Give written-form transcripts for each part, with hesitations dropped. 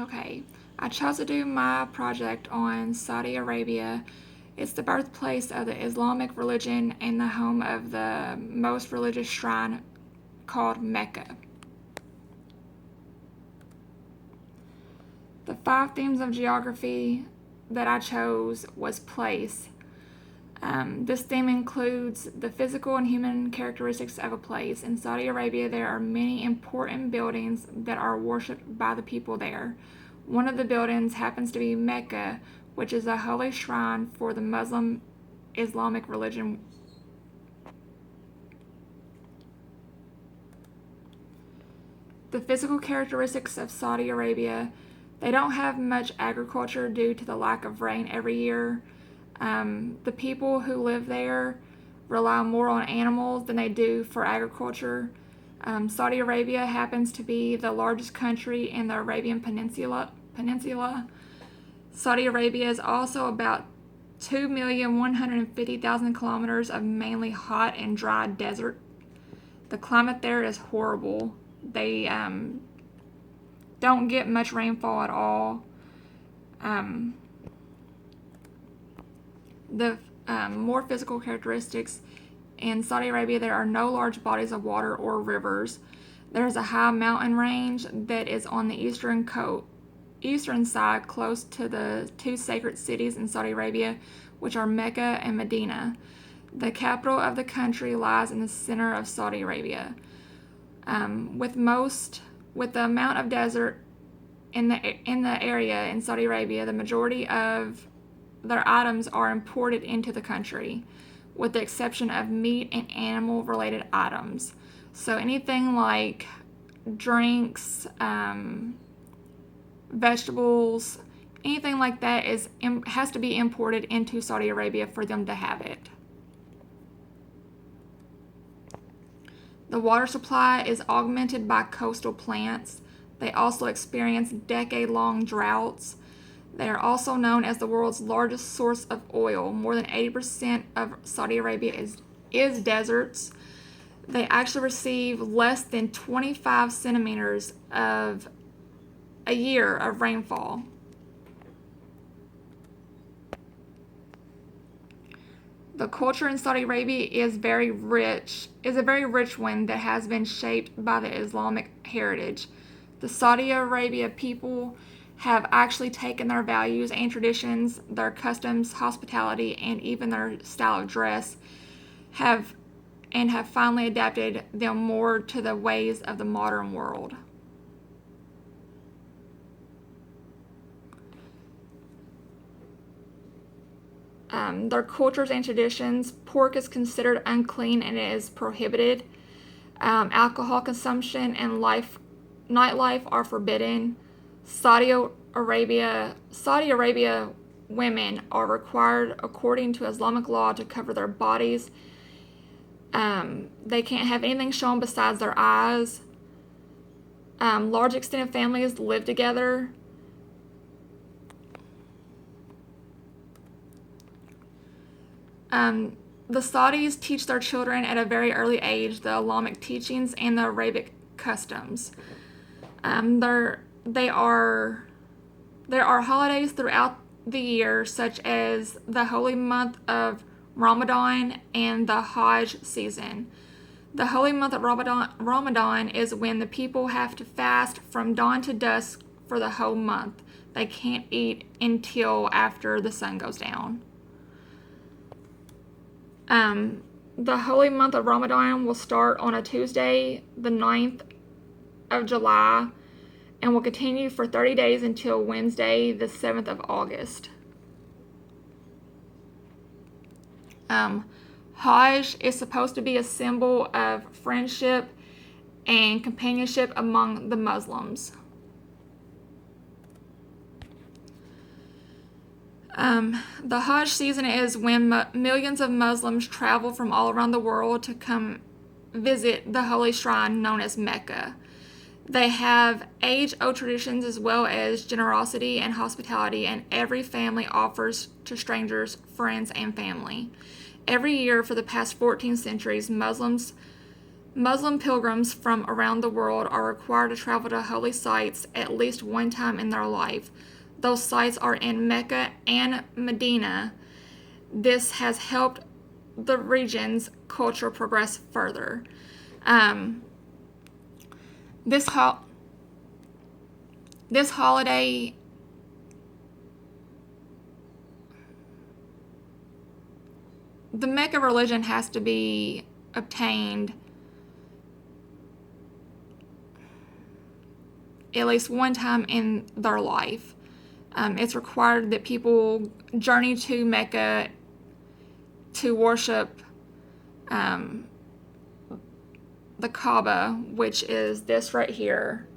Okay, I chose to do my project on Saudi Arabia. It's the birthplace of the Islamic religion and the home of the most religious shrine called Mecca. The 5 themes of geography that I chose was place. This theme includes the physical and human characteristics of a place. In Saudi Arabia, there are many important buildings that are worshipped by the people there. One of the buildings happens to be Mecca, which is a holy shrine for the Muslim Islamic religion. The physical characteristics of Saudi Arabia: they don't have much agriculture due to the lack of rain every year. The people who live there rely more on animals than they do for agriculture. Saudi Arabia happens to be the largest country in the Arabian Peninsula. Saudi Arabia is also about 2,150,000 kilometers of mainly hot and dry desert. The climate there is horrible. They don't get much rainfall at all. The more physical characteristics: in Saudi Arabia, there are no large bodies of water or rivers. There's a high mountain range that is on the eastern side, close to the two sacred cities in Saudi Arabia, which are Mecca and Medina. The capital of the country lies in the center of Saudi Arabia. With the amount of desert in the area in Saudi Arabia, the majority of their items are imported into the country, with the exception of meat and animal-related items. So anything like drinks, vegetables, anything like that has to be imported into Saudi Arabia for them to have it. The water supply is augmented by coastal plants. They also experience decade-long droughts. They are also known as the world's largest source of oil. More than 80% of Saudi Arabia is deserts. They actually receive less than 25 centimeters of a year of rainfall. The culture in Saudi Arabia is a very rich one that has been shaped by the Islamic heritage. The Saudi Arabia people have actually taken their values and traditions, their customs, hospitality, and even their style of dress, have finally adapted them more to the ways of the modern world. Their cultures and traditions: pork is considered unclean and it is prohibited. Alcohol consumption and nightlife are forbidden. Saudi Arabia women are required, according to Islamic law, to cover their bodies. They can't have anything shown besides their eyes. Large extended families live together. The Saudis teach their children at a very early age the Islamic teachings and the Arabic customs. There are holidays throughout the year, such as the holy month of Ramadan and the Hajj season. The holy month of Ramadan is when the people have to fast from dawn to dusk for the whole month. They can't eat until after the sun goes down. The holy month of Ramadan will start on a Tuesday, the 9th of July, and will continue for 30 days until Wednesday, the 7th of August. Hajj is supposed to be a symbol of friendship and companionship among the Muslims. The Hajj season is when millions of Muslims travel from all around the world to come visit the holy shrine known as Mecca. They have age-old traditions as well as generosity and hospitality, and every family offers to strangers, friends, and family. Every year for the past 14 centuries, Muslims Muslim pilgrims from around the world are required to travel to holy sites at least one time in their life. Those sites are in Mecca and Medina. This has helped the region's culture progress further. This holiday the Mecca religion has to be obtained at least one time in their life. It's required that people journey to Mecca to worship the Kaaba, which is this right here.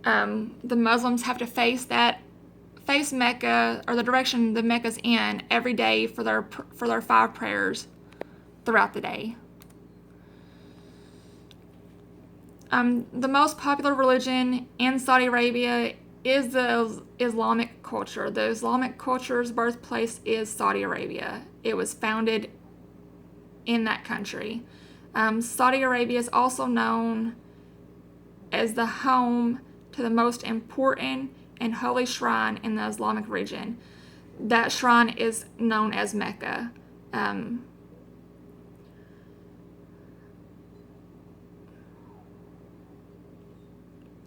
The Muslims have to face Mecca, or the direction the Mecca's in, every day for their 5 prayers throughout the day. The most popular religion in Saudi Arabia is the Islamic culture. The Islamic culture's birthplace is Saudi Arabia. It was founded in that country. Saudi Arabia is also known as the home to the most important and holy shrine in the Islamic region. That shrine is known as Mecca.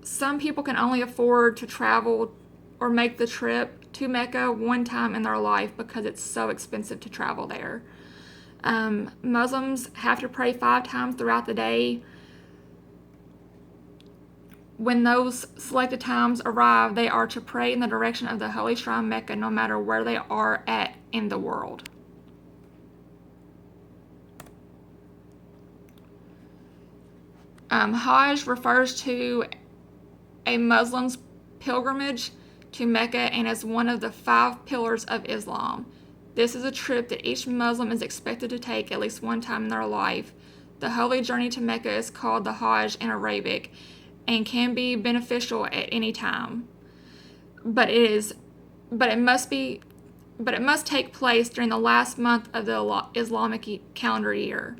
Some people can only afford to travel or make the trip to Mecca one time in their life because it's so expensive to travel there. Muslims have to pray 5 times throughout the day. When those selected times arrive, they are to pray in the direction of the Holy Shrine Mecca, no matter where they are at in the world. Hajj refers to a Muslim's pilgrimage to Mecca and is one of the 5 pillars of Islam. This is a trip that each Muslim is expected to take at least one time in their life. The holy journey to Mecca is called the Hajj in Arabic and can be beneficial at any time. But it must take place during the last month of the Islamic calendar year.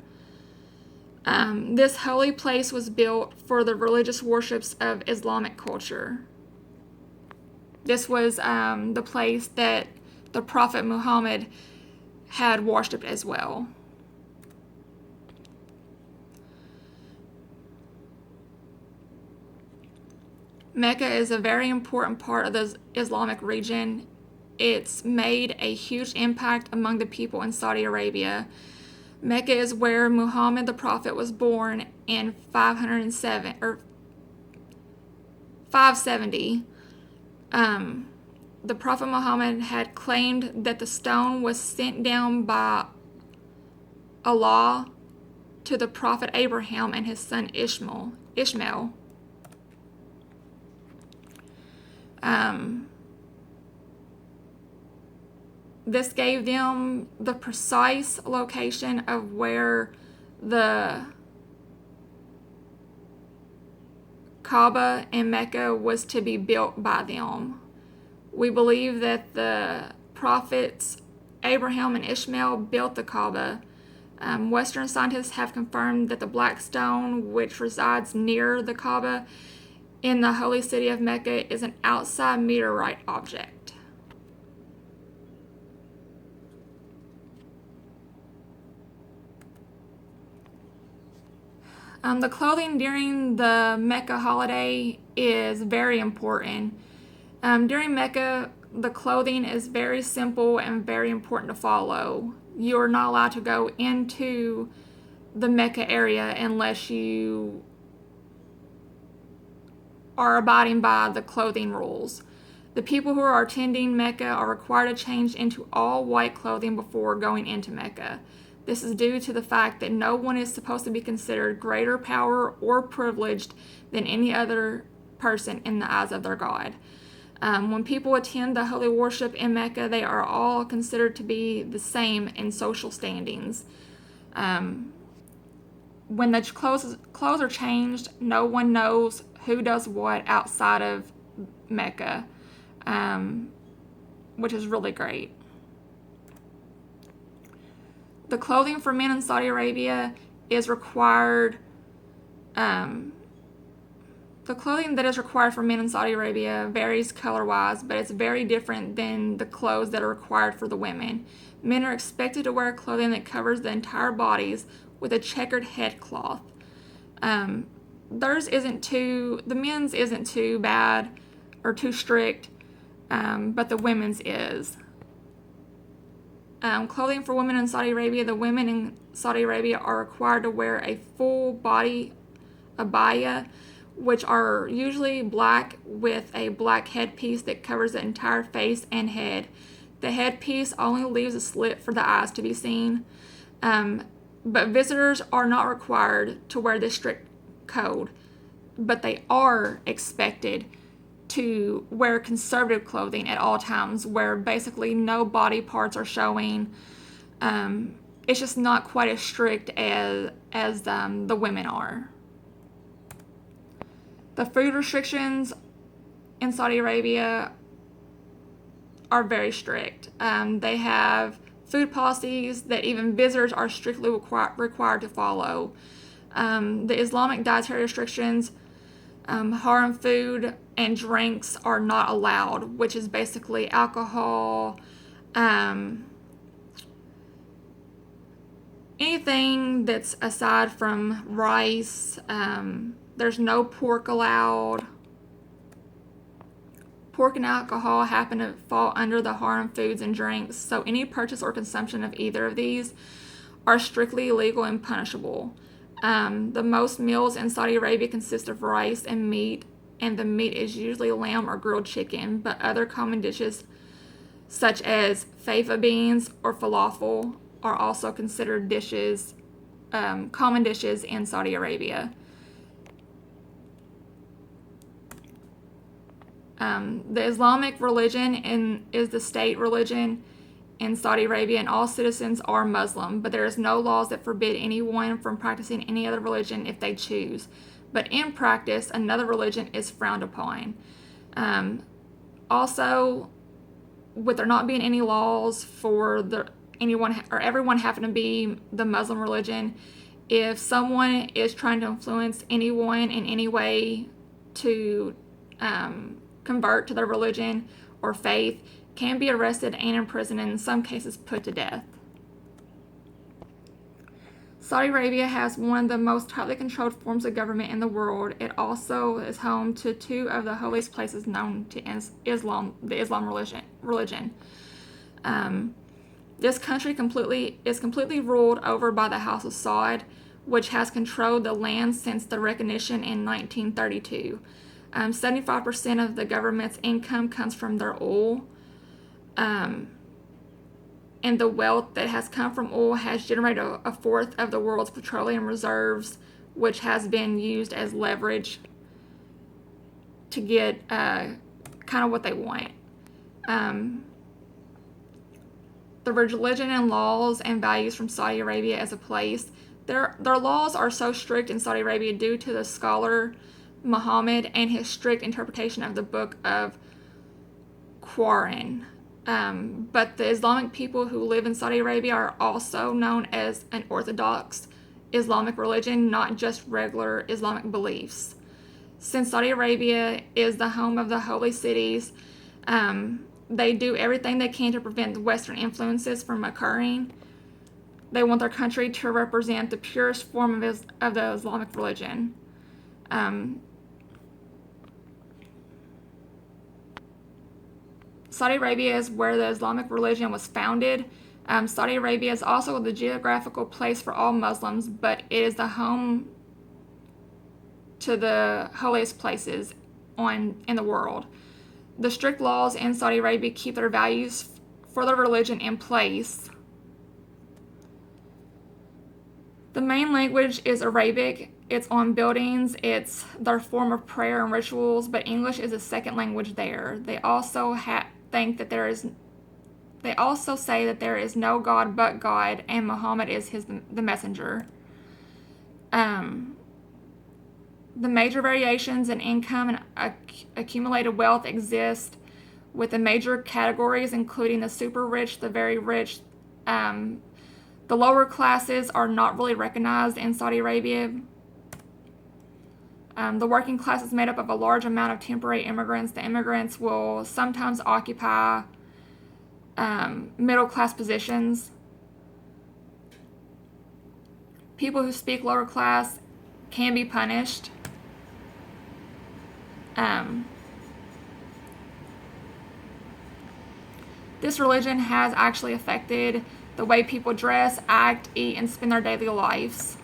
This holy place was built for the religious worships of Islamic culture. This was the place that the Prophet Muhammad had worshipped as well. Mecca is a very important part of the Islamic region. It's made a huge impact among the people in Saudi Arabia. Mecca is where Muhammad the Prophet was born in 570. The Prophet Muhammad had claimed that the stone was sent down by Allah to the Prophet Abraham and his son Ishmael. This gave them the precise location of where the Kaaba in Mecca was to be built by them. We believe that the prophets Abraham and Ishmael built the Kaaba. Western scientists have confirmed that the black stone, which resides near the Kaaba in the holy city of Mecca, is an outside meteorite object. The clothing during the Mecca holiday is very important. During Mecca, the clothing is very simple and very important to follow. You are not allowed to go into the Mecca area unless you are abiding by the clothing rules. The people who are attending Mecca are required to change into all white clothing before going into Mecca. This is due to the fact that no one is supposed to be considered greater power or privileged than any other person in the eyes of their God. When people attend the holy worship in Mecca, they are all considered to be the same in social standings. When the clothes are changed, no one knows who does what outside of Mecca, which is really great. The clothing for men in Saudi Arabia is required, the clothing that is required for men in Saudi Arabia varies color-wise, but it's very different than the clothes that are required for the women. Men are expected to wear clothing that covers the entire bodies with a checkered headcloth. The men's isn't too bad or too strict, but the women's is. Clothing for women in Saudi Arabia. The women in Saudi Arabia are required to wear a full body abaya, which are usually black with a black headpiece that covers the entire face and head. The headpiece only leaves a slit for the eyes to be seen, but visitors are not required to wear this strict code, but they are expected to wear conservative clothing at all times, where basically no body parts are showing. It's just not quite as strict as the women are. The food restrictions in Saudi Arabia are very strict. They have food policies that even visitors are strictly required to follow. The Islamic dietary restrictions, haram food and drinks are not allowed, which is basically alcohol, anything that's aside from rice. There's no pork allowed. Pork and alcohol happen to fall under the haram foods and drinks, so any purchase or consumption of either of these are strictly illegal and punishable. The most meals in Saudi Arabia consist of rice and meat, and the meat is usually lamb or grilled chicken, but other common dishes such as fava beans or falafel are also considered dishes, common dishes in Saudi Arabia. The Islamic religion is the state religion in Saudi Arabia, and all citizens are Muslim, but there is no laws that forbid anyone from practicing any other religion if they choose. But in practice, another religion is frowned upon. Also, with there not being any laws for anyone or everyone having to be the Muslim religion, if someone is trying to influence anyone in any way to convert to their religion or faith, can be arrested and imprisoned, and in some cases put to death. Saudi Arabia has one of the most tightly controlled forms of government in the world. It also is home to two of the holiest places known to Islam, the Islam religion. This country is completely ruled over by the House of Saud, which has controlled the land since the recognition in 1932. 75% of the government's income comes from their oil, and the wealth that has come from oil has generated a fourth of the world's petroleum reserves, which has been used as leverage to get kind of what they want. The religion and laws and values from Saudi Arabia as a place, their laws are so strict in Saudi Arabia due to the scholar Muhammad and his strict interpretation of the Book of Quran. But the Islamic people who live in Saudi Arabia are also known as an Orthodox Islamic religion, not just regular Islamic beliefs. Since Saudi Arabia is the home of the holy cities, they do everything they can to prevent Western influences from occurring. They want their country to represent the purest form of the Islamic religion. Saudi Arabia is where the Islamic religion was founded. Saudi Arabia is also the geographical place for all Muslims, but it is the home to the holiest places in the world. The strict laws in Saudi Arabia keep their values for their religion in place. The main language is Arabic. It's on buildings. It's their form of prayer and rituals, but English is a second language there. They also They also say that there is no God but God, and Muhammad is the messenger. The major variations in income and accumulated wealth exist, with the major categories including the super rich, the very rich, The lower classes are not really recognized in Saudi Arabia. The working class is made up of a large amount of temporary immigrants. The immigrants will sometimes occupy middle class positions. People who speak lower class can be punished. This religion has actually affected the way people dress, act, eat, and spend their daily lives.